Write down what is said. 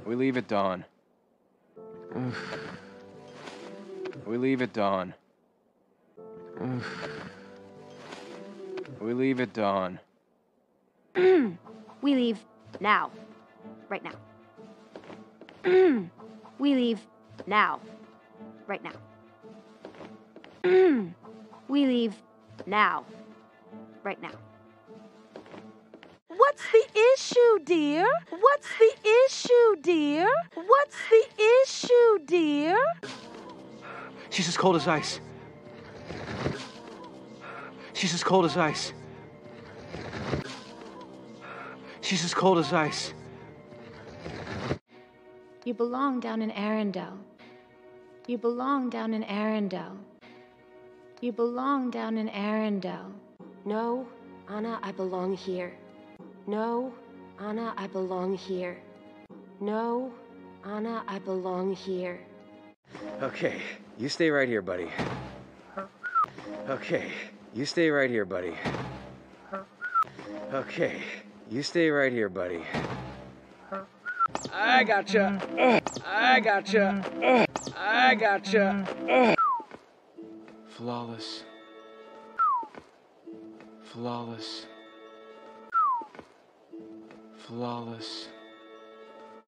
We leave at dawn. We leave at dawn. We leave at dawn. We leave now. Right now. We leave now. Right now. We leave now. Right now. What's the issue, dear? What's the issue, dear? What's the issue, dear? She's as cold as ice. She's as cold as ice. She's as cold as ice. You belong down in Arendelle. You belong down in Arendelle. You belong down in Arendelle. No, Anna, I belong here. No, Anna, I belong here. No, Anna, I belong here. Okay, you stay right here, buddy. Okay, you stay right here, buddy. Okay, you stay right here, buddy. I gotcha. I gotcha. I gotcha. Flawless. Flawless. Flawless.